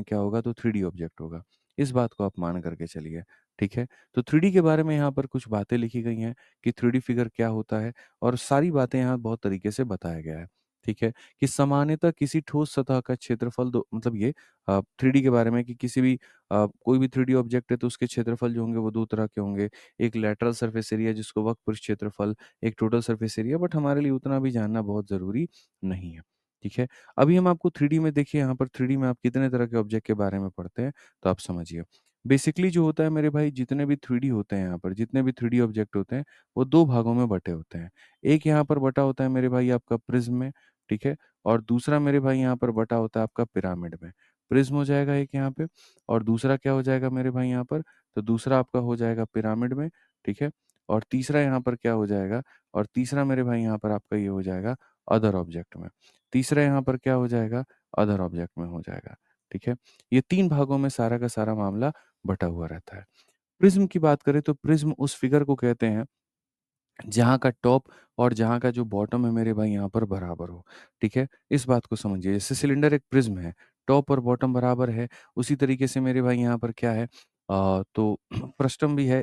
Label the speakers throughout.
Speaker 1: क्या होगा तो 3D ऑब्जेक्ट होगा। इस बात को आप मान करके चलिए, ठीक है? तो 3D के बारे में यहाँ पर कुछ बातें लिखी गई हैं कि 3D फिगर क्या होता है और सारी बातें यहाँ बहुत तरीके से बताया गया है, ठीक है? कि सामान्यतः किसी ठोस सतह का क्षेत्रफल दो मतलब ये 3D के बारे में कि किसी भी कोई भी 3D ऑब्जेक्ट है तो उसके क्षेत्रफल जो होंगे वो 2 तरह के होंगे। एक लैटरल सरफेस एरिया जिसको वक्र पृष्ठ क्षेत्रफल, एक टोटल सरफेस एरिया बट हमारे लिए उतना भी जानना बहुत ज़रूरी नहीं है, ठीक है? अभी हम आपको 3D में देखिए यहाँ पर 3D में आप कितने तरह के ऑब्जेक्ट के बारे में पढ़ते हैं, तो आप समझिए। बेसिकली जो होता है मेरे भाई जितने भी 3D होते हैं यहाँ पर, जितने भी 3D ऑब्जेक्ट होते हैं, वो 2 भागों में बँटे होते हैं। एक यहाँ पर बँटा होता है मेरे भाई आपका प्रिज़्म में, ठीक है? और दूसरा मेरे भाई यहाँ पर बँटा होता है आपका पिरामिड में। प्रिज़्म हो जाएगा एक यहाँ पे और दूसरा क्या हो जाएगा मेरे भाई यहाँ पर, तो दूसरा आपका हो जाएगा पिरामिड में, ठीक है? और तीसरा यहाँ पर क्या हो जाएगा और तीसरा मेरे भाई यहाँ पर आपका ये हो जाएगा अदर ऑब्जेक्ट में। तीसरा यहाँ पर क्या हो जाएगा, अदर ऑब्जेक्ट में हो जाएगा, ठीक है? ये 3 भागों में सारा का सारा मामला बँटा हुआ रहता है। प्रिज़्म की बात करें तो प्रिज़्म उस फिगर को कहते हैं जहाँ का टॉप और जहाँ का जो बॉटम है मेरे भाई यहाँ पर बराबर हो, ठीक है? इस बात को समझिए। जैसे सिलेंडर एक प्रिज़्म है, टॉप और बॉटम बराबर है, उसी तरीके से मेरे भाई यहाँ पर क्या है तो फ्रस्टम भी है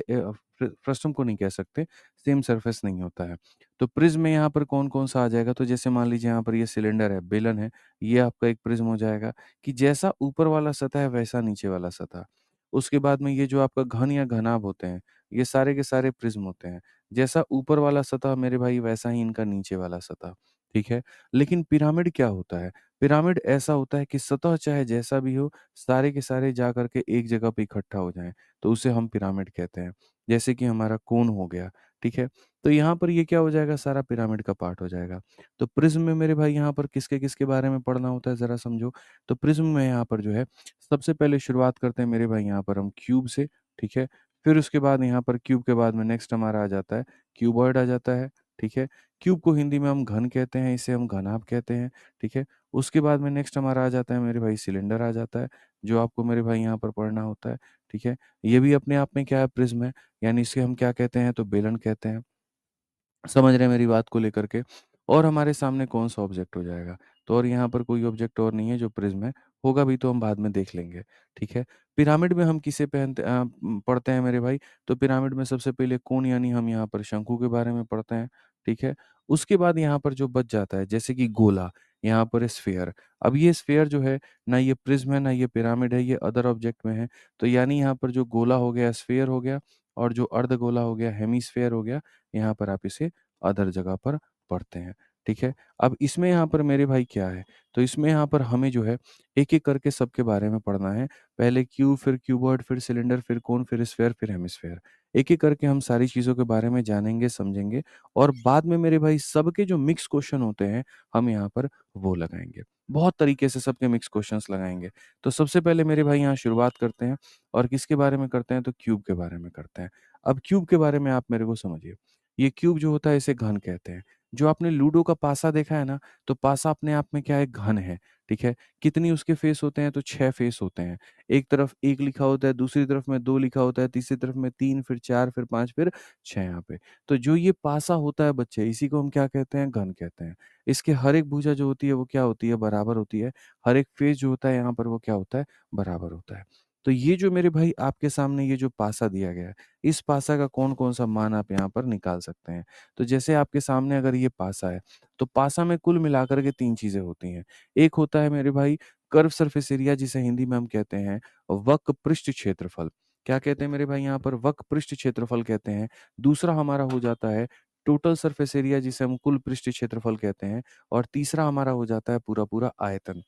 Speaker 1: फ्रस्टम को नहीं कह सकते, सेम सरफेस नहीं होता है। तो प्रिज़्म में यहाँ पर कौन-कौन सा आ जाएगा, तो जैसे मान लीजिए यहाँ पर ये सिलेंडर है, बेलन है, ये आपका एक प्रिज़्म हो जाएगा कि जैसा ऊपर वाला सतह है, वैसा नीचे वाला सतह। उसके बाद में ये जो आपका घन या घनाभ होते हैं, ये सारे के सारे प्रिज़्म होते हैं। जैसा ऊपर वाला सतह मेरे भाई वैसा ही इनका नीचे वाला सतह, ठीक है? लेकिन पिरामिड क्या होता है? पिरामिड ऐसा होता है कि सतह चाहे जैसा भी हो, सारे के सारे जा कर के एक जगह पे इकट्ठा हो जाएँ, तो उसे हम पिरामिड कहते हैं। जैसे कि हमारा कोन हो गया, ठीक है? तो यहाँ पर ये क्या हो जाएगा सारा पिरामिड का पार्ट हो जाएगा। तो प्रिज़्म में मेरे भाई यहाँ पर किसके-किसके बारे में पढ़ना होता है ज़रा समझो। तो प्रिज़्म में यहाँ पर जो है सबसे पहले शुरुआत करते हैं मेरे भाई यहाँ पर हम क्यूब से, ठीक है? फिर उसके बाद यहाँ पर क्यूब के बाद में नेक्स्ट हमारा आ जाता है क्यूबॉइड आ जाता है, ठीक है? क्यूब को हिंदी में हम घन कहते हैं, इसे हम घनाभ कहते हैं, ठीक है? उसके बाद में नेक्स्ट हमारा आ जाता है मेरे भाई सिलेंडर आ जाता है, जो आपको मेरे भाई यहाँ पर पढ़ना होता है, ठीक है? ये भी अपने आप में क्या है प्रिज़्म है, यानी इसे हम क्या कहते हैं तो बेलन कहते हैं। समझ रहे हैं मेरी बात को लेकर के? और हमारे सामने कौन-सा ऑब्जेक्ट हो जाएगा? तो और यहाँ पर कोई ऑब्जेक्ट और नहीं है जो प्रिज़्म है, होगा भी तो हम बाद में देख लेंगे, ठीक है? पिरामिड में हम किसे पढ़ते हैं मेरे भाई? तो पिरामिड में सबसे पहले कोन यानी हम यहाँ पर शंकु के बारे में पढ़ते हैं, ठीक है? उसके बाद यहाँ पर जो बच जाता है जैसे कि गोला, यहाँ पर स्फीयर। अब ये स्फीयर जो है, ना ये प्रिज़्म है, ना ये पिरामिड है, ये अदर ऑब्जेक्ट में है। तो यानी यहाँ पर जो गोला हो गया, स्फीयर हो गया और जो अर्धगोला हो गया, हेमिस्फीयर हो गया, यहाँ पर आप इसे अदर जगह पर पढ़ते हैं, ठीक है? अब इसमें यहाँ पर मेरे भाई क्या है, तो इसमें यहाँ पर हमें जो है एक-एक करके सबके बारे में पढ़ना है। पहले क्यूब, फिर क्यूबॉइड, फिर सिलेंडर, फिर कोन, फिर स्फीयर, फिर हेमिस्फीयर। एक-एक करके हम सारी चीज़ों के बारे में जानेंगे, समझेंगे और बाद में मेरे भाई सबके जो मिक्स क्वेश्चन होते हैं, हम यहाँ पर वो लगाएँगे। बहुत तरीके से सबके मिक्स क्वेश्चन्स लगाएँगे। तो सबसे पहले मेरे भाई यहाँ शुरुआत करते हैं और किसके बारे में करते हैं, तो क्यूब के बारे में करते हैं। अब क्यूब के बारे में आप मेरे को समझिए। ये क्यूब जो होता है इसे घन कहते हैं। जो आपने लूडो का पासा देखा है ना, तो पासा अपने आप में क्या है घन है, ठीक है? कितनी उसके फेस होते हैं तो 6 फेस होते हैं। एक तरफ 1 लिखा होता है, दूसरी तरफ में 2 लिखा होता है, तीसरी तरफ में 3 फिर 4 फिर 5 फिर 6 यहाँ पे। तो जो ये पासा होता है बच्चे इसी को हम क्या कहते हैं घन कहते हैं। इसके हर एक भुजा जो होती है वो क्या होती है बराबर होती है। हर एक फेस जो होता है यहाँ पर वो क्या होता है बराबर होता है। तो ये जो मेरे भाई आपके सामने ये जो पासा दिया गया है, इस पासा का कौन-कौन सा मान आप यहाँ पर निकाल सकते हैं। तो जैसे आपके सामने अगर ये पासा है, तो पासा में कुल मिलाकर के 3 चीज़ें होती हैं। एक होता है मेरे भाई कर्व सरफेस एरिया जिसे हिंदी में हम कहते हैं वक्र पृष्ठ क्षेत्रफल। क्या कहते हैं मेरे भाई यहाँ पर वक्र पृष्ठ क्षेत्रफल कहते हैं। दूसरा हमारा हो जाता है टोटल सरफेस एरिया जिसे हम कुल पृष्ठ क्षेत्रफल कहते हैं और तीसरा हमारा हो जाता है पूरा-पूरा आयतन।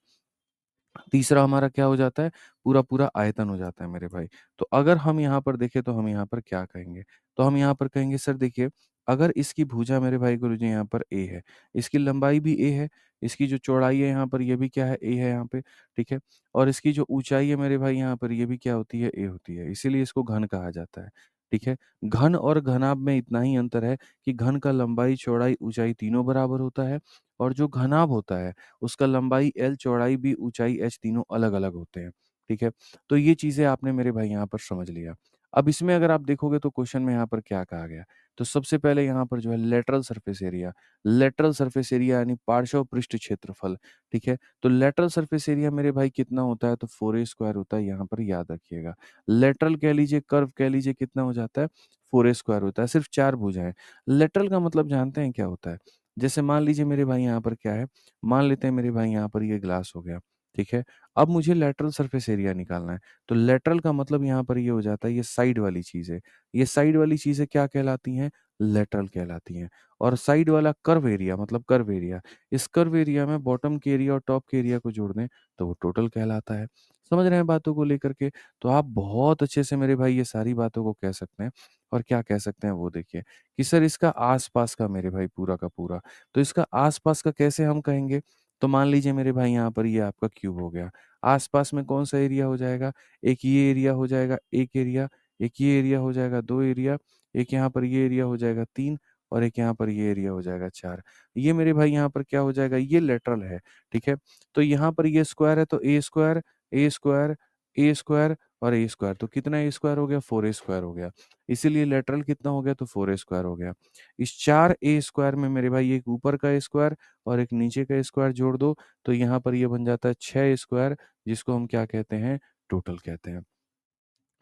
Speaker 1: तीसरा हमारा क्या हो जाता है, पूरा-पूरा आयतन हो जाता है मेरे भाई। तो अगर हम यहाँ पर देखें तो हम यहाँ पर क्या कहेंगे? तो हम यहाँ पर कहेंगे सर देखिए, अगर इसकी भुजा मेरे भाई गुरुजी यहाँ पर ए है, इसकी लंबाई भी ए है, इसकी जो चौड़ाई है यहाँ पर ये भी क्या है ए है यहाँ पे, ठीक है? और इसकी जो ऊँचाई है मेरे भाई यहाँ पर ये भी क्या होती है ए होती है, इसीलिए इसको घन कहा जाता है, ठीक है? घन और घनाभ में इतना ही अंतर है कि घन का लंबाई, चौड़ाई, ऊँचाई तीनों बराबर होता है और जो घनाभ होता है उसका लंबाई एल, चौड़ाई बी, ऊँचाई एच तीनों अलग-अलग होते हैं, ठीक है? तो ये चीज़ें आपने मेरे भाई यहाँ पर समझ लिया। अब इसमें अगर आप देखोगे तो क्वेश्चन में यहाँ पर क्या कहा गया? तो सबसे पहले यहाँ पर जो है लेटरल सरफेस एरिया यानी पार्श्व पृष्ठ क्षेत्रफल, ठीक है? तो लेटरल सरफेस एरिया मेरे भाई कितना होता है? तो 4a स्क्वायर होता है, यहाँ पर याद रखिएगा। लेटरल कह लीजिए, कर्व कह लीजिए कितना हो जाता है? 4a स्क्वायर होता है, सिर्फ 4 भुजाएँ। लेटरल का मतलब जानते हैं क्या होता है? जैसे मान लीजिए मेरे भाई यहाँ पर क्या है? मान लेते हैं मेरे भाई यहाँ पर ये ग्लास हो गया, ठीक है? अब मुझे लेटरल सरफेस एरिया निकालना है। तो लेटरल का मतलब यहाँ पर ये हो जाता है, ये साइड वाली चीज़ें। ये साइड वाली चीज़ें क्या कहलाती हैं? लेटरल कहलाती हैं। और साइड वाला कर्व एरिया मतलब कर्व एरिया, इस कर्व एरिया में बॉटम के एरिया और टॉप के एरिया को जोड़ दें, तो वो टोटल कहलाता है। समझ रहे हैं बातों को लेकर के? तो आप बहुत अच्छे से मेरे भाई ये सारी बातों को कह सकते हैं। और क्या कह सकते हैं वो देखिए, कि सर इसका आस-पास का मेरे भाई पूरा का पूरा। तो इसका आस-पास का कैसे हम कहेंगे? तो मान लीजिए मेरे भाई यहाँ पर ये आपका क्यूब हो गया। आस-पास में कौन-सा एरिया हो जाएगा? एक ये एरिया हो जाएगा 1 एरिया, एक ये एरिया हो जाएगा 2 एरिया, एक यहाँ पर ये एरिया हो जाएगा 3 और एक यहाँ पर ये एरिया हो जाएगा 4। ये मेरे भाई यहाँ पर क्या हो जाएगा? ये लेटरल है, ठीक है? तो यहाँ पर ये स्क्वायर है तो ए स्क्वायर, ए स्क्वायर, ए स्क्वायर और ए स्क्वायर। तो कितना ए स्क्वायर हो गया? 4a स्क्वायर हो गया। इसीलिए लेटरल कितना हो गया? तो 4a स्क्वायर हो गया। इस 4a स्क्वायर में मेरे भाई एक ऊपर का स्क्वायर और एक नीचे का स्क्वायर जोड़ दो, तो यहाँ पर ये बन जाता है 6 स्क्वायर, जिसको हम क्या कहते हैं? टोटल कहते हैं।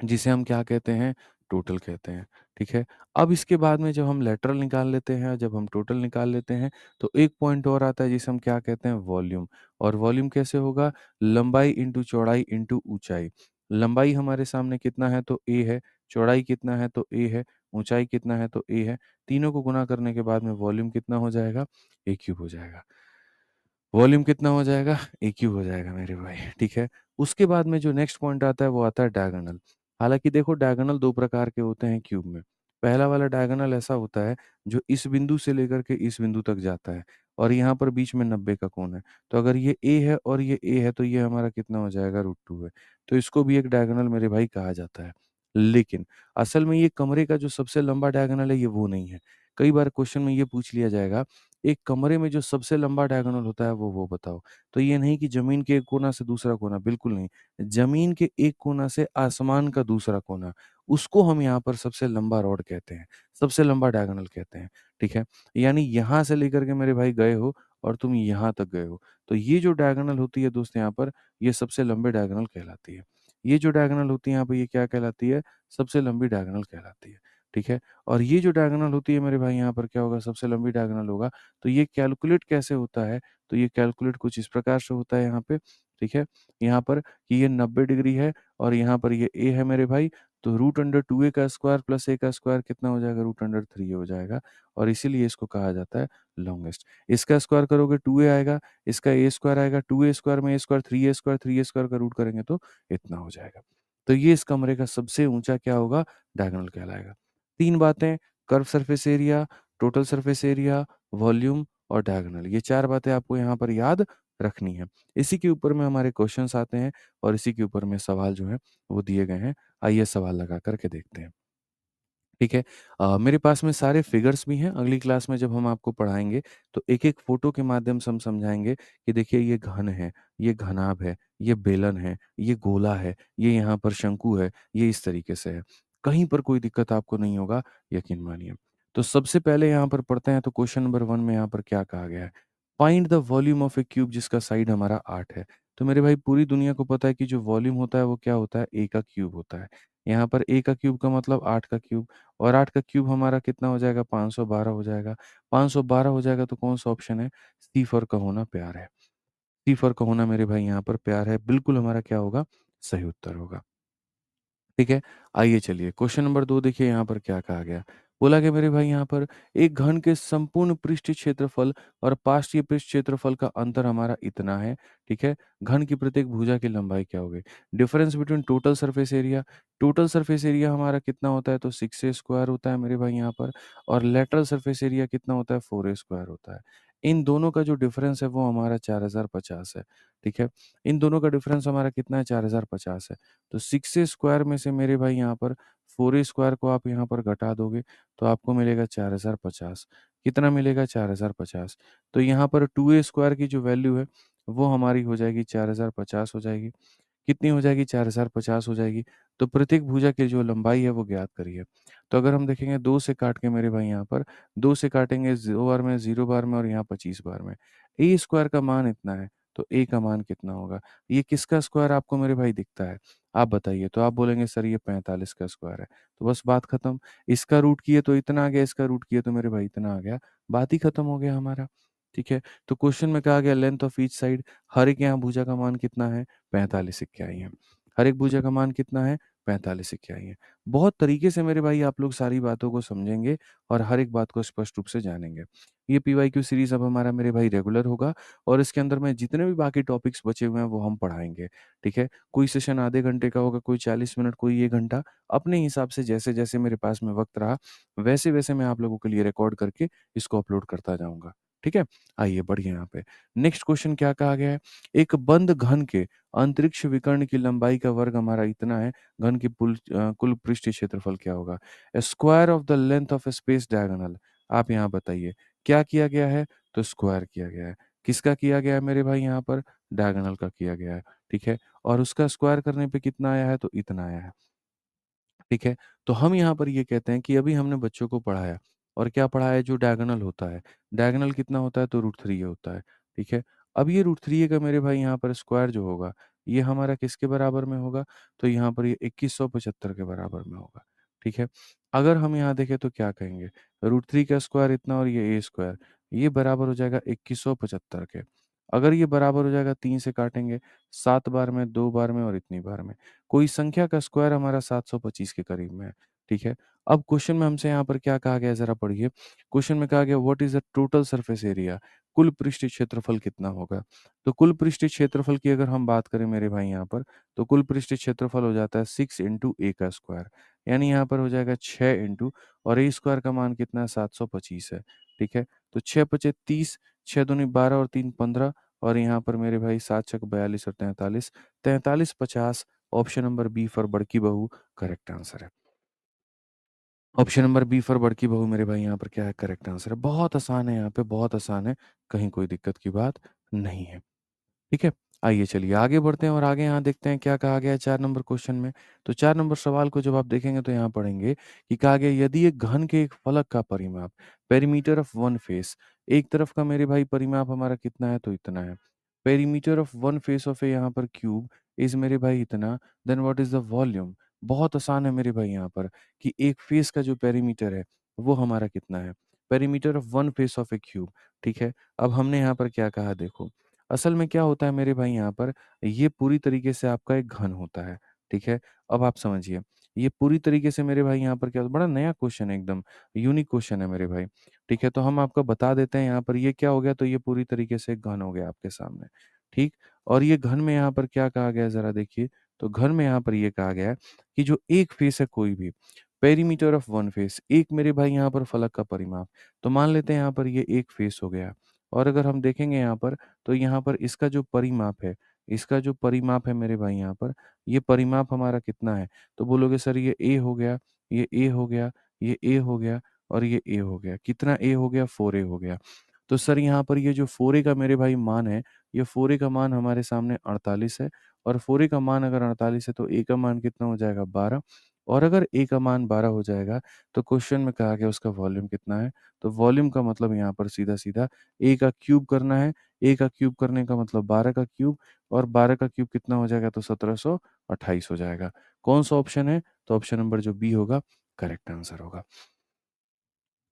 Speaker 1: जिसे हम क्या कहते हैं? टोटल कहते हैं, ठीक है? अब इसके बाद में जब हम लेटरल निकाल लेते हैं और जब हम टोटल निकाल लेते हैं, तो एक पॉइंट और आता है जिसे हम क्या कहते हैं? वॉल्यूम। और वॉल्यूम कैसे होगा? लंबाई इंटू चौड़ाई इंटू ऊँचाई। लंबाई हमारे सामने कितना है? तो a है, चौड़ाई कितना है? तो a है, ऊँचाई कितना है? तो a है। तीनों को गुणा करने के बाद में वॉल्यूम कितना हो जाएगा? a क्यूब हो जाएगा। वॉल्यूम कितना हो जाएगा? ए क्यूब हो जाएगा मेरे भाई, ठीक है? उसके बाद में जो नेक्स्ट पॉइंट आता है वो आता है डायगोनल। हालाँकि देखो डायगोनल 2 प्रकार के होते हैं क्यूब में। पहला वाला डायगोनल ऐसा होता है जो इस बिंदु से लेकर के इस बिंदु तक जाता है और यहाँ पर बीच में 90 का कोण है। तो अगर ये ए है और ये ए है तो ये हमारा कितना हो जाएगा? √2 है। तो इसको भी एक डायगोनल मेरे भाई कहा जाता है। लेकिन असल में ये कमरे का जो सबसे लंबा डायगोनल है ये वो नहीं है। कई बार क्वेश्चन में ये पूछ लिया जाएगा, एक कमरे में जो सबसे लंबा डायगोनल होता है वो बताओ। तो ये नहीं कि ज़मीन के एक कोना से दूसरा कोना, बिल्कुल नहीं। ज़मीन के एक कोना से आसमान का दूसरा कोना, उसको हम यहाँ पर सबसे लंबा रॉड कहते हैं, सबसे लंबा डायगोनल कहते हैं, ठीक है? यानी यहाँ से लेकर के मेरे भाई गए हो और तुम यहाँ तक गए हो। तो ये जो डायगोनल होती है दोस्त यहाँ पर, ये सबसे लंबे डायगोनल कहलाती है। ये जो डायगोनल होती है यहाँ पे ये क्या कहलाती है? सबसे लंबी डायगोनल कहलाती है, ठीक है? और ये जो डायगोनल होती है मेरे भाई यहाँ पर क्या होगा? सबसे लंबी डायगोनल होगा। तो ये कैलकुलेट कैसे होता है? तो ये कैलकुलेट कुछ इस प्रकार से होता है यहाँ पे, ठीक है? यहाँ पर कि ये 90 डिग्री है और यहाँ पर ये a है मेरे भाई, तो √2a का स्क्वायर प्लस a का स्क्वायर कितना हो जाएगा? √3a हो जाएगा और इसीलिए इसको कहा जाता है लॉन्गेस्ट। इसका स्क्वायर करोगे 2a आएगा, इसका a स्क्वायर आएगा, 2a स्क्वायर में a स्क्वायर 3a स्क्वायर का रूट करेंगे तो इतना हो जाएगा। तो ये इस कमरे का सबसे ऊँचा क्या होगा? डायगोनल कहलाएगा। 3 बातें, curve surface area, total surface area, volume और डायगोनल, ये 4 बातें आपको यहाँ पर याद रखनी है। इसी के ऊपर में हमारे क्वेश्चन्स आते हैं और इसी के ऊपर में सवाल जो हैं वो दिए गए हैं। आइए सवाल लगा कर के देखते हैं। ठीक है। मेरे पास में सारे फिगर्स भी हैं, अगली क्लास में जब हम आपको पढ़ाएँगे, तो एक-एक फ़ोटो के माध्यम से हम समझाएँगे कि देखिए ये घन है, ये घनाभ है, ये बेलन है, ये गोला है, ये यहाँ पर शंकु है, ये इस तरीके से है। कहीं पर कोई दिक्कत आपको नहीं होगा, यकीन मानिए। तो सबसे पहले यहाँ पर पढ़ते हैं तो क्वेश्चन नंबर 1 में यहाँ पर क्या कहा गया है? Find the volume of A cube जिसका साइड हमारा 8 है। तो मेरे भाई पूरी दुनिया को पता है कि जो वॉल्यूम होता है वो क्या होता है? A का क्यूब होता है। यहाँ पर A का क्यूब का मतलब 8 का क्यूब और 8 का क्यूब हमारा कितना हो जाएगा? 512 हो जाएगा। 512 हो जाएगा तो कौन-सा ऑप्शन है? सी फॉर का होना प्यार है। सी फॉर का होना मेरे भाई यहाँ पर प्यार है, बिल्कुल हमारा क्या होगा? सही उत्तर होगा। ठीक है? आइए चलिए क्वेश्चन नंबर 2 देखिए यहाँ पर क्या कहा गया। बोला कि मेरे भाई यहाँ पर एक घन के संपूर्ण पृष्ठीय क्षेत्रफल और पार्श्वीय पृष्ठ क्षेत्रफल का अंतर हमारा इतना है, ठीक है? घन की प्रत्येक भुजा की लंबाई क्या होगी? Difference between total surface area हमारा कितना होता है? तो 6a स्क्वायर होता है मेरे भाई यहाँ पर और लेटरल सरफेस एरिया कितना होता है? 4a स्क्वायर होता है। इन दोनों का जो डिफरेंस है वो हमारा 4050 है, ठीक है? इन दोनों का डिफरेंस हमारा कितना है? 4050 है। तो 6 स्क्वायर में से मेरे भाई यहाँ पर 4 स्क्वायर को आप यहाँ पर घटा दोगे तो आपको मिलेगा 4050। कितना मिलेगा? 4050। तो यहाँ पर 2a स्क्वायर की जो वैल्यू है वो हमारी हो जाएगी 4050 हो जाएगी। कितनी हो जाएगी? 4050 हो जाएगी। तो प्रत्येक भुजा की जो लंबाई है वो ज्ञात करिए। तो अगर हम देखेंगे 2 से काट के मेरे भाई यहाँ पर 2 से काटेंगे 0 बार में, 0 बार में और यहाँ 25 बार में। ए स्क्वायर का मान इतना है, तो ए का मान कितना होगा? ये किसका स्क्वायर आपको मेरे भाई दिखता है? आप बताइए। तो आप बोलेंगे सर ये 45 का स्क्वायर है। तो बस बात खत्म। इसका रूट किए तो इतना आ गया, इसका रूट किए तो मेरे भाई इतना आ गया। बात ही खत्म हो गया हमारा। ठीक है? तो क्वेश्चन में कहा गया लेंथ ऑफ ईच साइड, हर एक यहाँ भुजा का मान कितना है? 45 इक्याई है। हर एक भुजा का मान कितना है? 45 इक्याई है। बहुत तरीके से मेरे भाई आप लोग सारी बातों को समझेंगे और हर एक बात को स्पष्ट रूप से जानेंगे। ये पीवाईक्यू सीरीज़ अब हमारा मेरे भाई रेगुलर होगा और इसके अंदर में जितने भी बाकी टॉपिक्स बचे हुए हैं वो हम पढ़ाएँगे। ठीक है? कोई सेशन आधे घंटे का होगा, कोई 40 मिनट, कोई 1 घंटा। अपने हिसाब से जैसे-जैसे मेरे पास में वक़्त रहा, वैसे-वैसे मैं आप लोगों के लिए रिकॉर्ड करके इसको अपलोड करता जाऊँगा। ठीक है? आइए बढ़िए यहाँ पे। नेक्स्ट क्वेश्चन क्या कहा गया है? एक बंद घन के अंतरिक्ष विकर्ण की लंबाई का वर्ग हमारा इतना है, घन की कुल पृष्ठीय क्षेत्रफल क्या होगा? A square of the length of a space diagonal। आप यहाँ बताइए, क्या किया गया है? तो स्क्वायर किया गया है। किसका किया गया है मेरे भाई यहाँ पर? डायगोनल का किया गया है, ठीक है? और उसका स्क्वायर करने पे कितना आया है? तो इतना आया है। ठीक है? तो हम यहाँ पर ये कहते हैं कि अभी हमने बच्चों को पढ़ाया और क्या पढ़ाया? जो डायगोनल होता है। डायगोनल कितना होता है? तो √3 होता है, ठीक है? अब ये √3 का मेरे भाई यहाँ पर स्क्वायर जो होगा, ये हमारा किसके बराबर में होगा? तो यहाँ पर ये 2175 के बराबर में होगा, ठीक है? अगर हम यहाँ देखें तो क्या कहेंगे? √3 का स्क्वायर इतना और ये स्क्वायर, ये बराबर हो जाएगा 2175 के। अगर ये बराबर हो जाएगा 3 से काटेंगे, 7 बार में, 2 बार में और इतनी बार में। कोई संख्या का स्क्वायर हमारा 725 के करीब में है, ठीक है? अब क्वेश्चन में हमसे यहाँ पर क्या कहा गया है ज़रा पढ़िए। क्वेश्चन में कहा गया what is the total surface area? कुल पृष्ठीय क्षेत्रफल कितना होगा? तो कुल पृष्ठीय क्षेत्रफल की अगर हम बात करें मेरे भाई यहाँ पर, तो कुल पृष्ठीय क्षेत्रफल हो जाता है 6 इंटू ए का स्क्वायर। यानी यहाँ पर हो जाएगा 6 इंटू और ए स्क्वायर का मान कितना है? 725 है, ठीक है? तो 6 पचे 30, 6 दूनी 12 और 3 15 और यहाँ पर मेरे भाई 7 छक 42 और 43, 43 50। ऑप्शन नंबर बी फॉर बड़की बहू करेक्ट आंसर है। ऑप्शन नंबर बी फॉर बड़की बहू मेरे भाई यहाँ पर क्या है? करेक्ट आंसर है। बहुत आसान है यहाँ पे, बहुत आसान है, कहीं कोई दिक्कत की बात नहीं है। ठीक है? आइए चलिए आगे बढ़ते हैं और आगे यहाँ देखते हैं क्या कहा गया है 4 नंबर क्वेश्चन में। तो 4 नंबर सवाल को जब आप देखेंगे तो यहाँ पढ़ेंगे कि कहा गया यदि एक घन के एक फलक का परिमाप पेरीमीटर ऑफ वन फेस, एक तरफ का मेरे भाई परिमाप हमारा कितना है? तो इतना है। Perimeter of one face of a यहाँ पर क्यूब इज़ मेरे भाई इतना, then what is the volume? बहुत आसान है मेरे भाई यहाँ पर कि एक फेस का जो पेरीमीटर है वो हमारा कितना है? Perimeter of one face of A cube, ठीक है? अब हमने यहाँ पर क्या कहा देखो, असल में क्या होता है मेरे भाई यहाँ पर, ये पूरी तरीके से आपका एक घन होता है, ठीक है? अब आप समझिए, ये पूरी तरीके से मेरे भाई यहाँ पर क्या बड़ा नया क्वेश्चन है एकदम, यूनिक क्वेश्चन है मेरे भाई, ठीक है? तो हम आपको बता देते हैं यहाँ पर ये क्या हो गया, तो ये पूरी तरीके से एक घन हो गया आपके सामने, ठीक? और ये घन में यहाँ पर क्या कहा गया है ज़रा देखिए, तो घन में यहाँ पर ये कहा गया है कि जो एक फेस है कोई भी, पेरीमीटर ऑफ वन फेस, एक मेरे भाई यहाँ पर फलक का परिमाप, तो मान लेते हैं यहाँ पर ये एक फेस हो गया और अगर हम देखेंगे यहाँ पर तो यहाँ पर इसका जो परिमाप है मेरे भाई यहाँ पर, ये परिमाप हमारा कितना है? तो बोलोगे सर ये ए हो गया, ये ए हो गया, ये ए हो गया और ये ए हो गया। कितना ए हो गया? 4 ए हो गया। तो सर यहाँ पर ये जो 4 ए का मेरे भाई मान है, ये 4 ए का मान हमारे सामने 48 है और 4 ए का मान अगर 48 है तो ए का मान कितना हो जाएगा? 12 और अगर ए का मान 12 हो जाएगा, तो क्वेश्चन में कहा गया उसका वॉल्यूम कितना है? तो वॉल्यूम का मतलब यहाँ पर सीधा-सीधा ए का क्यूब करना है। ए का क्यूब करने का मतलब 12 का क्यूब और 12 का क्यूब कितना हो जाएगा? तो 1728 हो जाएगा। कौन-सा ऑप्शन है? तो ऑप्शन नंबर जो बी होगा, करेक्ट आंसर होगा।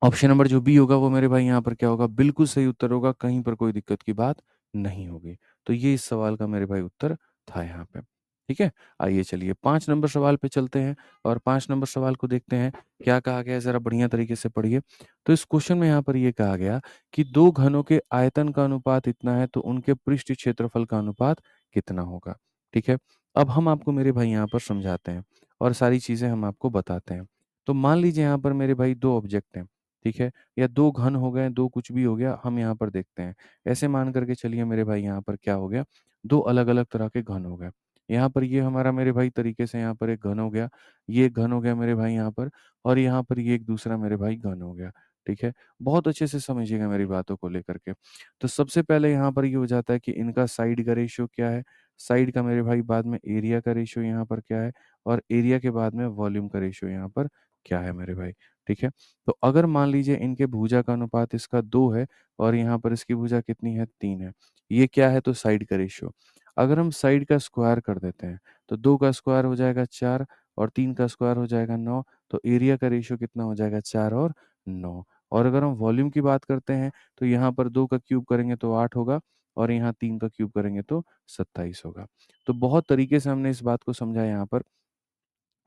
Speaker 1: ऑप्शन नंबर जो बी होगा वो मेरे भाई यहाँ पर क्या होगा? बिल्कुल सही उत्तर होगा, कहीं पर कोई दिक्कत की बात नहीं होगी। तो ये इस सवाल का मेरे भाई उत्तर था यहाँ पे। ठीक है? आइए चलिए 5 नंबर सवाल पे चलते हैं और 5 नंबर सवाल को देखते हैं, क्या कहा गया है ज़रा बढ़िया तरीके से पढ़िए। तो इस क्वेश्चन में यहाँ पर ये कहा गया कि 2 घनों के आयतन का अनुपात इतना है, तो उनके पृष्ठ क्षेत्रफल का अनुपात कितना होगा? ठीक है? अब हम आपको मेरे भाई यहाँ पर समझाते हैं और सारी चीज़ें हम आपको बताते हैं। तो मान लीजिए यहाँ पर मेरे भाई 2 ऑब्जेक्ट हैं। ठीक है? या 2 घन हो गए, 2 कुछ भी हो गया, हम यहाँ पर देखते हैं। ऐसे मान कर के चलिए मेरे भाई यहाँ पर क्या हो गया, 2 अलग-अलग तरह के घन हो गए। यहाँ पर ये हमारा मेरे भाई तरीके से यहाँ पर एक घन हो गया, ये एक घन हो गया मेरे भाई यहाँ पर और यहाँ पर ये एक दूसरा मेरे भाई घन हो गया। ठीक है? बहुत अच्छे से समझिएगा मेरी बातों को लेकर के। तो सबसे पहले यहाँ पर ये हो जाता है कि इनका साइड का रेशियो क्या है? साइड का मेरे भाई बाद में एरिया का रेशियो यहाँ पर क्या है, और एरिया के बाद में वॉल्यूम का रेशियो यहाँ पर क्या है मेरे भाई, ठीक है। तो अगर मान लीजिए इनके भुजा का अनुपात इसका 2 है और यहाँ पर इसकी भुजा कितनी है, 3 है। ये क्या है, तो साइड का रेशियो। अगर हम साइड का स्क्वायर कर देते हैं, तो 2 का स्क्वायर हो जाएगा 4 और 3 का स्क्वायर हो जाएगा 9, तो एरिया का रेशियो कितना हो जाएगा, 4 और 9। और अगर हम वॉल्यूम की बात करते हैं, तो यहाँ पर 2 का क्यूब करेंगे तो 8 होगा और यहाँ 3 का क्यूब करेंगे तो 27 होगा। तो बहुत तरीके से हमने इस बात को समझा यहाँ पर।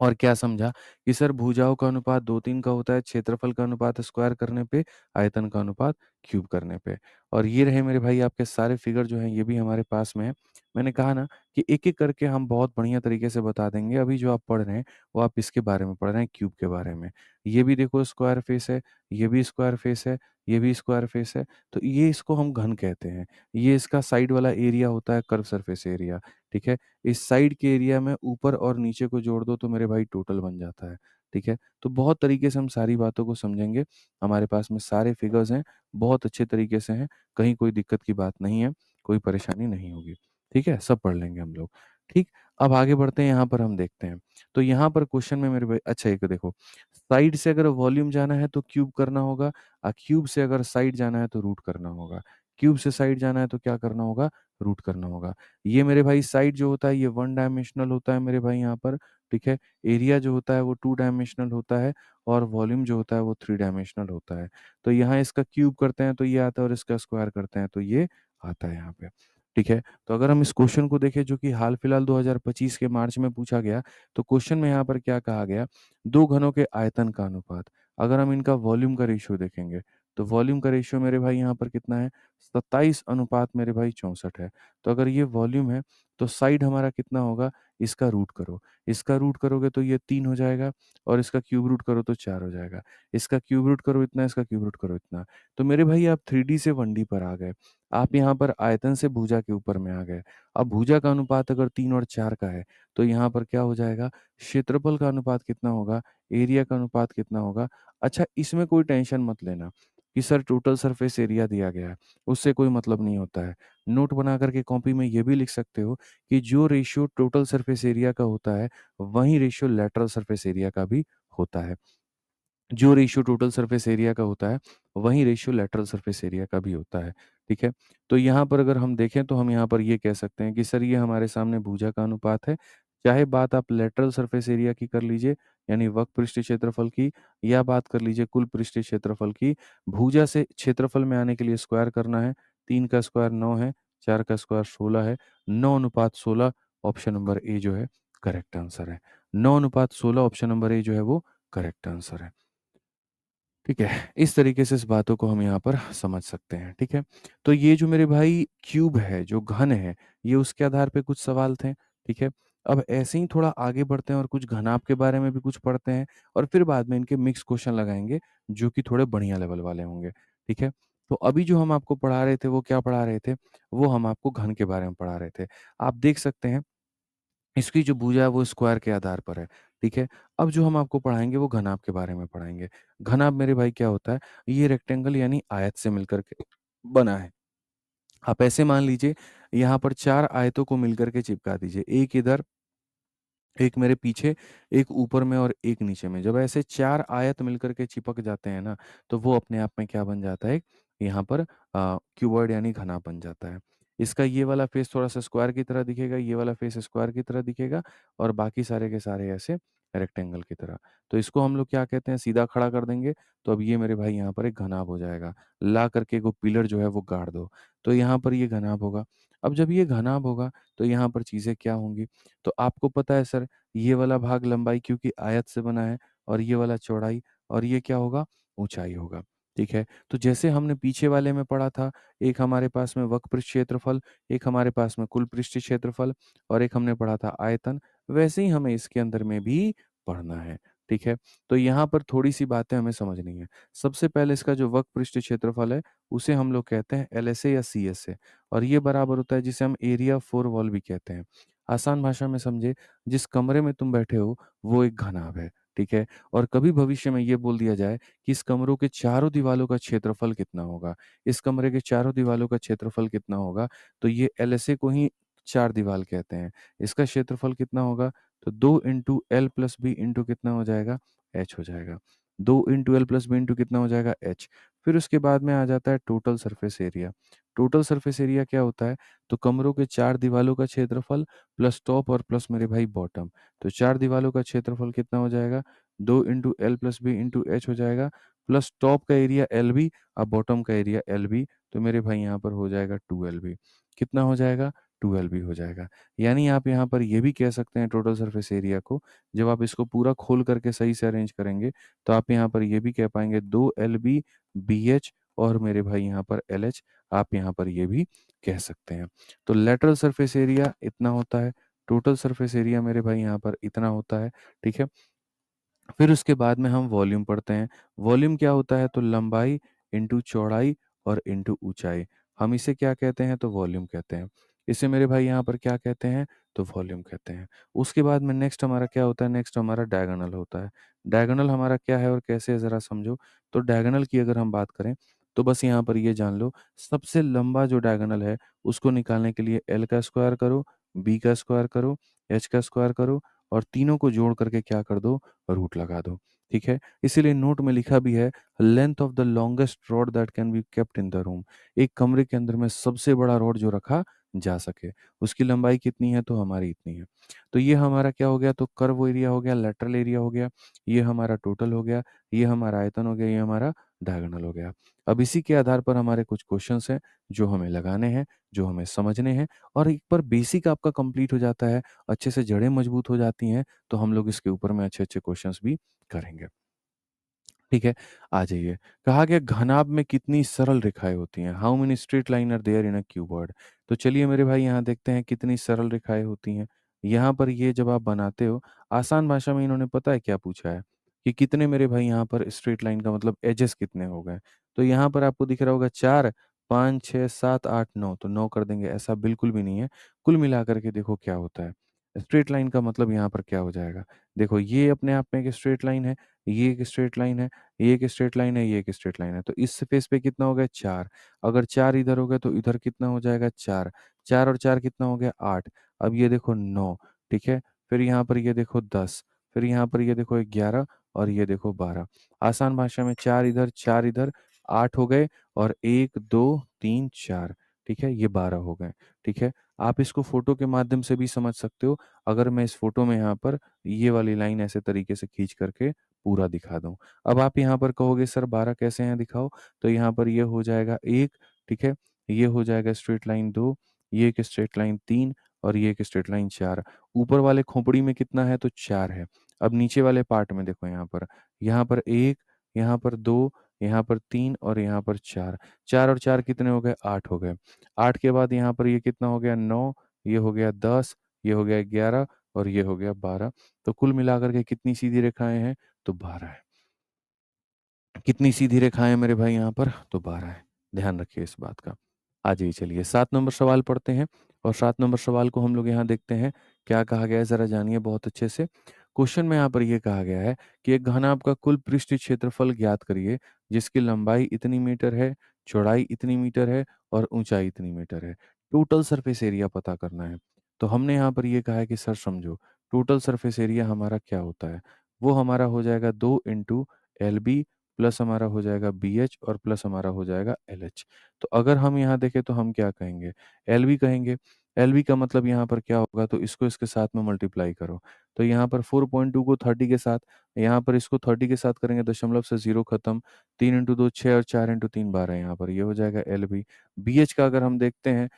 Speaker 1: और क्या समझा कि सर भुजाओं का अनुपात 2-3 का होता है, क्षेत्रफल का अनुपात स्क्वायर करने पे, आयतन का अनुपात क्यूब करने पे। और ये रहे मेरे भाई आपके सारे फिगर जो हैं ये भी हमारे पास में है। मैंने कहा ना कि एक-एक करके हम बहुत बढ़िया तरीके से बता देंगे। अभी जो आप पढ़ रहे हैं वो आप इसके बारे में पढ़ रहे हैं, क्यूब के बारे में। ये भी देखो स्क्वायर फेस है, ये भी स्क्वायर फेस है, ये भी स्क्वायर फेस है, तो ये इसको हम घन कहते हैं। ये इसका साइड वाला एरिया होता है कर्व सरफेस एरिया, ठीक है? इस साइड के एरिया में ऊपर और नीचे को जोड़ दो तो मेरे भाई टोटल बन जाता है, ठीक है? तो बहुत तरीके से हम सारी बातों को समझेंगे। हमारे पास में सारे फिगर्स हैं, बहुत अच्छे तरीके से हैं, कहीं कोई दिक्कत की बात नहीं है, कोई परेशानी नहीं होगी, ठीक है? सब पढ़ लेंगे हम लोग, ठीक? अब आगे बढ़ते हैं, यहाँ पर हम देखते हैं। तो यहाँ पर क्वेश्चन में मेरे भाई अच्छा एक देखो, साइड से अगर वॉल्यूम जाना है तो क्यूब करना होगा, क्यूब से अगर साइड जाना है तो रूट करना होगा। क्यूब से साइड जाना है तो क्या करना होगा? रूट करना होगा। ये मेरे भाई साइड जो होता है ये वन डायमेंशनल होता है मेरे भाई यहाँ पर, ठीक है? एरिया जो होता है वो टू डायमेंशनल होता है और वॉल्यूम जो होता है वो थ्री डायमेंशनल होता है। तो यहाँ इसका क्यूब करते हैं तो ये आता है और इसका स्क्वायर करते हैं तो ये आता है यहाँ पे, ठीक है? तो अगर हम इस क्वेश्चन को देखें जो कि हाल-फिलहाल 2025 के मार्च में पूछा गया, तो क्वेश्चन में यहाँ पर क्या कहा गया? 2 घनों के आयतन का अनुपात। अगर हम इनका वॉल्यूम का रेशियो देखेंगे, तो वॉल्यूम का रेशियो मेरे भाई यहाँ पर कितना है? 27 अनुपात मेरे भाई 64 है। तो अगर ये वॉल्यूम है, तो साइड हमारा कितना होगा? इसका रूट करो। इसका रूट करोगे तो ये 3 हो जाएगा और इसका क्यूब रूट करो तो 4 हो जाएगा। इसका क्यूब रूट करो इतना, इसका क्यूब रूट करो इतना। तो मेरे भाई आप 3D से 1D पर आ गए। आप यहाँ पर आयतन से भुजा के ऊपर में आ गए। अब भुजा का अनुपात अगर 3 और 4 का है, तो यहाँ पर क्या हो जाएगा? क्षेत्रफल का अनुपात कितना होगा? एरिया का अनुपात कितना होगा? अच्छा, इसमें कोई टेंशन मत लेना कि सर टोटल सरफेस एरिया दिया गया है, उससे कोई मतलब नहीं होता है। नोट बना कर के कॉपी में ये भी लिख सकते हो कि जो रेशियो टोटल सरफेस एरिया का होता है, वही रेशियो लैटरल सरफेस एरिया का भी होता है। जो रेशियो टोटल सरफेस एरिया का होता है, वही रेशियो लैटरल सरफेस एरिया का भी होता है, ठीक है? तो यहाँ पर अगर हम देखें तो हम यहाँ पर ये कह सकते हैं कि सर ये हमारे सामने भुजा का अनुपात है। चाहे बात आप लैटरल सरफेस एरिया की कर लीजिए, यानी वक्र पृष्ठीय क्षेत्रफल की, या बात कर लीजिए कुल पृष्ठीय क्षेत्रफल की। भुजा से क्षेत्रफल में आने के लिए स्क्वायर करना है, 3 का स्क्वायर 9 है, 4 का स्क्वायर 16 है, 9 अनुपात 16 ऑप्शन नंबर ए जो है करेक्ट आंसर है। 9 अनुपात 16 ऑप्शन नंबर ए जो है वो करेक्ट आंसर है। ठीक है, इस तरीके से इस बातों को हम यहाँ पर समझ सकते हैं, ठीक है? तो ये जो मेरे भाई क्यूब है, जो घन है, ये उसके आधार पे कुछ सवाल थे, ठीक है? अब ऐसे ही थोड़ा आगे बढ़ते हैं और कुछ घनाभ के बारे में भी कुछ पढ़ते हैं और फिर बाद में इनके मिक्स क्वेश्चन लगाएँगे, जो कि थोड़े बढ़िया लेवल वाले होंगे, ठीक है? तो अभी जो हम आपको पढ़ा रहे थे, वो क्या पढ़ा रहे थे? वो हम आपको घन के बारे में पढ़ा रहे थे। आप देख सकते हैं इसकी जो भुजा है वो स्क्वायर के आधार पर है, ठीक है? अब जो हम आपको पढ़ाएँगे वो घनाभ के बारे में पढ़ाएँगे। घनाभ मेरे भाई क्या होता है? ये रेक्टेंगल यानी आयत से मिलकर के बना है। आप ऐसे मान लीजिए यहाँ पर 4 आयतों को मिलकर के चिपका दीजिए। एक इधर, एक मेरे पीछे, एक ऊपर में और एक नीचे में। जब ऐसे 4 आयत मिलकर के चिपक जाते हैं ना, तो वो अपने आप में क्या बन जाता है? यहाँ पर क्यूबॉइड यानी घना बन जाता है। इसका ये वाला फेस थोड़ा-सा स्क्वायर की तरह दिखेगा, ये वाला फेस स्क्वायर की तरह दिखेगा और बाकी सारे के सारे ऐसे रेक्टेंगल की तरह। तो इसको हम लोग क्या कहते हैं? सीधा खड़ा कर देंगे, तो अब ये मेरे भाई यहाँ पर एक घनाभ हो जाएगा। ला करके वो पिलर जो है वो गाड़ दो, तो यहाँ पर ये घनाभ होगा। अब जब ये घनाभ होगा, तो यहाँ पर चीज़ें क्या होंगी? तो आपको पता है सर ये वाला भाग लंबाई क्योंकि आयत से बना है और ये वाला चौड़ाई और ये क्या होगा? ऊँचाई होगा, ठीक है? तो जैसे हमने पीछे वाले में पढ़ा था, एक हमारे पास में वक्र पृष्ठ क्षेत्रफल, एक हमारे पास में कुल पृष्ठीय क्षेत्रफल और एक हमने पढ़ा था आयतन, वैसे ही हमें इसके अंदर में भी पढ़ना है, ठीक है? तो यहाँ पर थोड़ी-सी बातें हमें समझनी है। सबसे पहले इसका जो वक्र पृष्ठीय क्षेत्रफल है, उसे हम लोग कहते हैं एलएसए या सीएसए और ये बराबर होता है जिसे हम एरिया फोर वॉल भी कहते हैं। आसान भाषा में समझे, जिस कमरे में तुम बैठे हो वो एक घनाभ है, ठीक है? और कभी भविष्य में ये बोल दिया जाए कि इस कमरों के चारों दीवालों का क्षेत्रफल कितना होगा, इस कमरे के चारों दीवालों का क्षेत्रफल कितना होगा, तो ये एलएसए को ही 4 दीवार कहते हैं। इसका क्षेत्रफल कितना होगा? तो 2 into L plus B into कितना हो जाएगा? एच हो जाएगा। 2 into L plus B into कितना हो जाएगा? एच। फिर उसके बाद में आ जाता है total surface area. Total surface area क्या होता है? तो कमरों के 4 दीवालों का क्षेत्रफल प्लस टॉप और प्लस मेरे भाई बॉटम। तो 4 दीवालों का क्षेत्रफल कितना हो जाएगा? 2 into L plus B into H हो जाएगा, प्लस टॉप का एरिया एलबी और बॉटम का एरिया एलबी। तो मेरे भाई यहाँ पर हो जाएगा 2 एलबी। कितना हो जाएगा? 2 एलबी हो जाएगा। यानी आप यहाँ पर ये भी कह सकते हैं टोटल सरफेस एरिया को, जब आप इसको पूरा खोल करके सही से अरेंज करेंगे, तो आप यहाँ पर ये भी कह पाएँगे 2 एलबी बीएच और मेरे भाई यहाँ पर एलएच, आप यहाँ पर ये भी कह सकते हैं। तो लेटरल सरफेस एरिया इतना होता है, टोटल सरफेस एरिया मेरे भाई यहाँ पर इतना होता है, ठीक है? फिर उसके बाद में हम वॉल्यूम पढ़ते हैं। वॉल्यूम क्या होता है? तो लंबाई इंटू चौड़ाई और इंटू ऊँचाई। हम इसे क्या कहते हैं? तो वॉल्यूम कहते हैं। इसे मेरे भाई यहाँ पर क्या कहते हैं? तो वॉल्यूम कहते हैं। उसके बाद में नेक्स्ट हमारा क्या होता है? नेक्स्ट हमारा डायगोनल होता है। डायगोनल हमारा क्या है और कैसे है ज़रा समझो। तो डायगोनल की अगर हम बात करें, तो बस यहाँ पर ये जान लो, सबसे लंबा जो डायगोनल है, उसको निकालने के लिए एल का स्क्वायर करो, बी का स्क्वायर करो, एच का स्क्वायर करो और तीनों को जोड़ करके क्या कर दो? रूट लगा दो, ठीक है? इसीलिए नोट में लिखा भी है, length of the longest rod that can be kept in the room. एक कमरे के अंदर में सबसे बड़ा रॉड जो रखा जा सके, उसकी लंबाई कितनी है? तो हमारी इतनी है। तो ये हमारा क्या हो गया? तो कर्व एरिया हो गया, लेटरल एरिया हो गया, ये हमारा टोटल हो गया, ये हमारा आयतन हो गया, ये हमारा डायगोनल हो गया। अब इसी के आधार पर हमारे कुछ क्वेश्चंस हैं, जो हमें लगाने हैं, जो हमें समझने हैं और एक बार बेसिक आपका कंप्लीट हो जाता है, अच्छे से जड़ें मजबूत हो जाती हैं, तो हम लोग इसके ऊपर में अच्छे-अच्छे क्वेश्चंस भी करेंगे। ठीक है, आ जाइए। कहा गया घनाभ में कितनी सरल रेखाएँ होती हैं? How many straight line are there in a cuboid? तो चलिए मेरे भाई यहाँ देखते हैं कितनी सरल रेखाएँ होती हैं। यहाँ पर ये जब आप बनाते हो, आसान भाषा में इन्होंने पता है क्या पूछा है? कि कितने मेरे भाई यहाँ पर स्ट्रेट लाइन का मतलब एजेस कितने हो गए? तो यहाँ पर आपको दिख रहा होगा 4, 5, 6, 7, 8, 9 तो 9 कर देंगे, ऐसा बिल्कुल भी नहीं है। कुल मिलाकर के देखो क्या होता है। स्ट्रेट लाइन का मतलब यहाँ पर क्या हो जाएगा? देखो ये अपने आप में एक स्ट्रेट लाइन है, ये एक स्ट्रेट लाइन है, ये एक स्ट्रेट लाइन है, ये एक स्ट्रेट लाइन है। तो इस फेस पे कितना हो गया? 4। अगर 4 इधर हो गया तो इधर कितना हो जाएगा? 4। 4 और 4 कितना हो गया? 8। अब ये देखो 9, ठीक है? फिर यहाँ पर ये देखो 10, फिर यहाँ पर ये देखो 11 और ये देखो 12। आसान भाषा में 4 इधर 8 हो गए और 1, 2, 3, 4 ठीक है? ये 12 हो गए, ठीक है? आप इसको फ़ोटो के माध्यम से भी समझ सकते हो। अगर मैं इस फ़ोटो में यहाँ पर ये वाली लाइन ऐसे तरीके से खींच करके पूरा दिखा दूँ। अब आप यहाँ पर कहोगे सर 12 कैसे हैं दिखाओ? तो यहाँ पर ये हो जाएगा 1 ठीक है? ये हो जाएगा स्ट्रेट लाइन 2, ये एक स्ट्रेट लाइन 3 और ये एक स्ट्रेट लाइन 4। ऊपर वाले खोपड़ी में कितना है? तो 4 है। अब नीचे वाले पार्ट में देखो यहाँ पर 1, यहाँ पर 2, यहाँ पर 3 और यहाँ पर 4। 4 और 4 कितने हो गए? 8 हो गए। 8 के बाद यहाँ पर ये कितना हो गया? 9, ये हो गया 10, ये हो गया 11 और ये हो गया 12। तो कुल मिलाकर के कितनी सीधी रेखाएँ हैं? तो 12 है। कितनी सीधी रेखाएँ हैं मेरे भाई यहाँ पर? तो 12 है। ध्यान रखिए इस बात का। आ जाइए चलिए 7 नंबर सवाल पढ़ते हैं और 7 नंबर सवाल को हम लोग यहाँ देखते हैं, क्या कहा गया है ज़रा जानिए बहुत अच्छे से। क्वेश्चन में यहाँ पर ये कहा गया है कि एक घनाभ का कुल पृष्ठ क्षेत्रफल ज्ञात करिए, जिसकी लंबाई इतनी मीटर है, चौड़ाई इतनी मीटर है और ऊँचाई इतनी मीटर है। टोटल सरफेस एरिया पता करना है। तो हमने यहाँ पर ये कहा है कि सर समझो, टोटल सरफेस एरिया हमारा क्या होता है? वो हमारा हो जाएगा 2 इंटू एलबी प्लस हमारा हो जाएगा बीएच और प्लस हमारा हो जाएगा एलएच। तो अगर हम यहाँ देखें तो हम क्या कहेंगे? एलबी कहेंगे। एलबी का मतलब यहाँ पर क्या होगा? तो इसको इसके साथ में मल्टीप्लाई करो। तो यहाँ पर 4.2 को 30 के साथ, यहाँ पर इसको 30 के साथ करेंगे, दशमलव से 0 खत्म। 3 इंटू 2 6 और 4 इंटू 3 12 यहाँ पर ये हो जाएगा एलबी। बीएच का अगर हम देखते हैं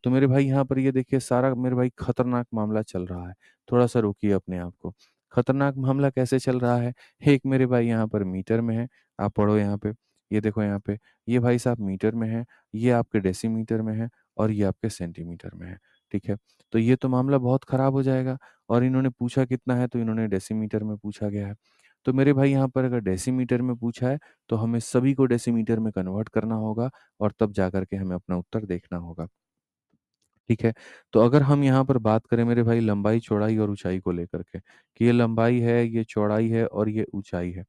Speaker 1: तो मेरे भाई यहाँ पर ये देखिए सारा मेरे भाई खतरनाक मामला चल रहा है। थोड़ा-सा रोकिए अपने आप को। खतरनाक मामला कैसे चल रहा है? एक मेरे भाई यहाँ पर मीटर में है, आप पढ़ो यहाँ पे, ये देखो यहाँ पे, ये भाई साहब मीटर में है, ये आपके डेसीमीटर में है और ये आपके सेंटीमीटर में है, ठीक है? तो ये तो मामला बहुत खराब हो जाएगा और इन्होंने पूछा कितना है? तो इन्होंने डेसीमीटर में पूछा गया है। तो मेरे भाई यहाँ पर अगर डेसीमीटर में पूछा है, तो हमें सभी को डेसीमीटर में कन्वर्ट करना होगा और तब जाकर के हमें अपना उत्तर देखना होगा। ठीक है? तो अगर हम यहाँ पर बात करें मेरे भाई लंबाई, चौड़ाई और ऊँचाई को लेकर के, कि ये लंबाई है, ये चौड़ाई है और ये ऊँचाई है।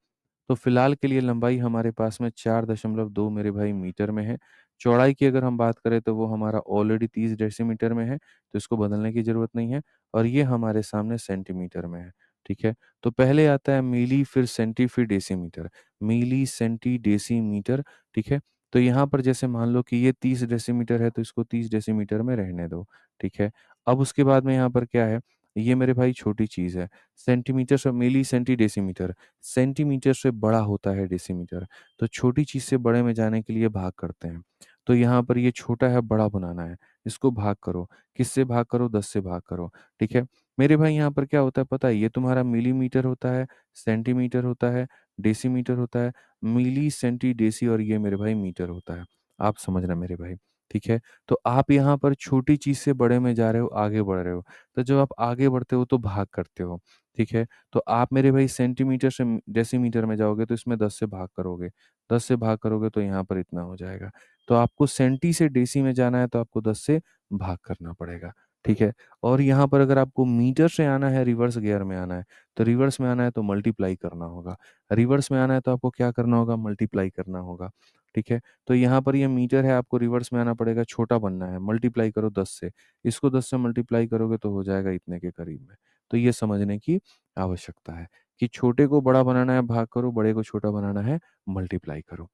Speaker 1: तो फिलहाल के लिए लंबाई हमारे पास में 4.2 मेरे भाई मीटर में है, चौड़ाई की अगर हम बात करें तो वो हमारा ऑलरेडी 30 डेसीमीटर में है, तो इसको बदलने की ज़रूरत नहीं है और ये हमारे सामने सेंटीमीटर में है, ठीक है? तो पहले आता है मिली फिर सेंटी फिर डेसीमीटर, मिली, सेंटी, डेसीमीटर, ठीक है? तो यहाँ पर जैसे मान लो कि ये 30 डेसीमीटर है तो इसको 30 डेसीमीटर में रहने दो, ठीक है? अब उसके बाद में यहाँ पर क्या है, ये मेरे भाई छोटी चीज़ है, सेंटीमीटर से मिली, सेंटी, डेसीमीटर, सेंटीमीटर से बड़ा होता है डेसीमीटर, तो छोटी चीज़ से बड़े में जाने के लिए भाग करते हैं। तो यहाँ पर ये छोटा है, बड़ा बनाना है, इसको भाग करो, किससे भाग करो? 10 से भाग करो, ठीक है? मेरे भाई यहाँ पर क्या होता है पता है? ये तुम्हारा मिलीमीटर होता है, सेंटीमीटर होता है, डेसीमीटर होता है, मिली, सेंटी, डेसी और ये मेरे भाई मीटर होता है। आप समझना मेरे भाई, ठीक है? तो आप यहाँ पर छोटी चीज़ से बड़े में जा रहे हो, आगे बढ़ रहे हो। तो जब आप आगे बढ़ते हो तो भाग करते हो, ठीक है? तो आप मेरे भाई सेंटीमीटर से डेसीमीटर में जाओगे तो इसमें 10 से भाग करोगे, 10 से भाग करोगे तो यहाँ पर इतना हो जाएगा। तो आपको सेंटी से डेसी में जाना है तो आपको 10 से भाग करना पड़ेगा, ठीक है? और यहाँ पर अगर आपको मीटर से आना है, रिवर्स गियर में आना है, तो रिवर्स में आना है तो मल्टीप्लाई करना होगा। रिवर्स में आना है तो आपको क्या करना होगा? मल्टीप्लाई करना होगा, ठीक है? तो यहाँ पर ये मीटर है, आपको रिवर्स में आना पड़ेगा, छोटा बनना है, मल्टीप्लाई करो 10 से। इसको 10 से मल्टीप्लाई करोगे तो हो जाएगा इतने के करीब में। तो ये समझने की आवश्यकता है कि छोटे को बड़ा बनाना है, भाग करो, बड़े को छोटा बनाना है, मल्टीप्लाई करो।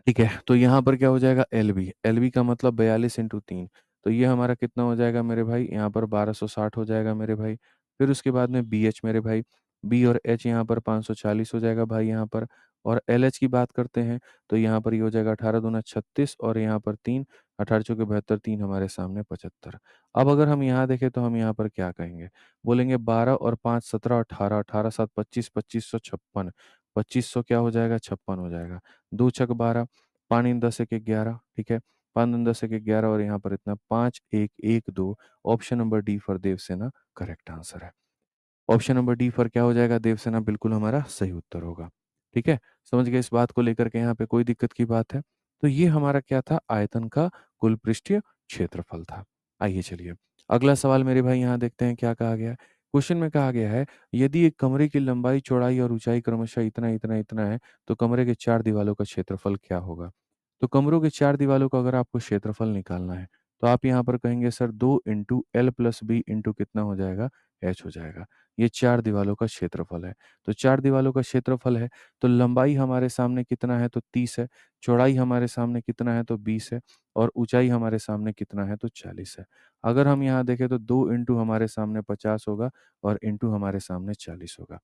Speaker 1: ठीक है, तो यहाँ पर क्या हो जाएगा एलबी, एलबी का मतलब 42 इंटू 3, तो ये हमारा कितना हो जाएगा मेरे भाई? यहाँ पर 1260 हो जाएगा मेरे भाई। फिर उसके बाद में बीएच मेरे भाई, बी और एच यहाँ पर 540 हो जाएगा भाई यहाँ पर। और एलएच की बात करते हैं तो यहाँ पर ये हो जाएगा 18 दूना 36 और यहाँ पर 3, 18 चौके 72, 3 हमारे सामने 75। अब अगर हम यहाँ देखें तो हम यहाँ पर क्या कहेंगे? बोलेंगे 12 और 5 17, 18, 18 7 25, 2556, 2500 क्या हो जाएगा? 56 हो जाएगा। 2 छक 12, 5 इन 10 एक 11, ठीक है? 5 दूनी 10 एक 11 और यहाँ पर इतना 5 1 1 2, ऑप्शन नंबर डी फॉर देवसेना करेक्ट आंसर है। ऑप्शन नंबर डी फॉर क्या हो जाएगा? देवसेना बिल्कुल हमारा सही उत्तर होगा। ठीक है? समझ गए इस बात को लेकर के यहाँ पे कोई दिक्कत की बात है? तो ये हमारा क्या था? आयतन का कुल पृष्ठीय क्षेत्रफल था। आइए चलिए, अगला सवाल मेरे भाई यहाँ देखते हैं क्या कहा गया है। क्वेश्चन में कहा गया है, यदि एक कमरे की लंबाई, चौड़ाई और ऊंचाई क्रमशः इतना, इतना, इतना है, तो कमरे के 4 दीवालों का क्षेत्रफल क्या होगा? तो कमरों के 4 दीवालों का अगर आपको क्षेत्रफल निकालना है, तो आप यहाँ पर कहेंगे sir 2 into L plus B into कितना हो जाएगा? एच हो जाएगा। ये 4 दीवालों का क्षेत्रफल है। तो 4 दीवालों का क्षेत्रफल है, तो लंबाई हमारे सामने कितना है? तो 30 है, चौड़ाई हमारे सामने कितना है? तो 20 है और ऊँचाई हमारे सामने कितना है? तो 40 है। अगर हम यहाँ देखें तो 2 इंटू हमारे सामने 50 होगा और इंटू हमारे सामने 40 होगा।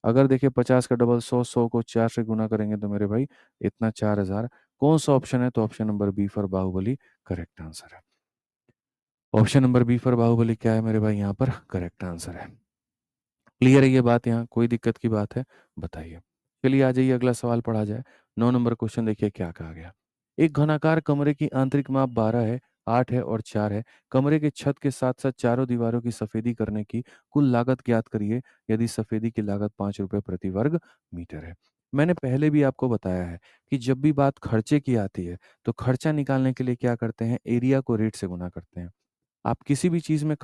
Speaker 1: अगर देखिए 50 का डबल 100, 100 को 4 से गुना करेंगे तो मेरे भाई इतना 4000। कौन-सा ऑप्शन है? तो option number B for Baahubali correct answer है। Option number B for Baahubali क्या है मेरे भाई? यहाँ पर करेक्ट आंसर है। क्लियर है ये बात यहाँ? कोई दिक्कत की बात है? बताइए। चलिए आ जाइए अगला सवाल पढ़ा जाए। 9 नंबर क्वेश्चन देखिए क्या कहा गया। एक घनाकार कमरे की आंतरिक माप 12 है, 8 है और 4 है। कमरे के छत के साथ-साथ चारों दीवारों की सफेदी करने की कुल लागत ज्ञात करिए यदि सफेदी की लागत ₹5 प्रति वर्ग मीटर है। मैंने पहले भी आपको बताया है कि जब भी बात खर्चे की आती है, तो खर्चा निकालने के लिए क्या करते हैं? एरिया को रेट से गुणा करते हैं। आप किसी भी चीज़ में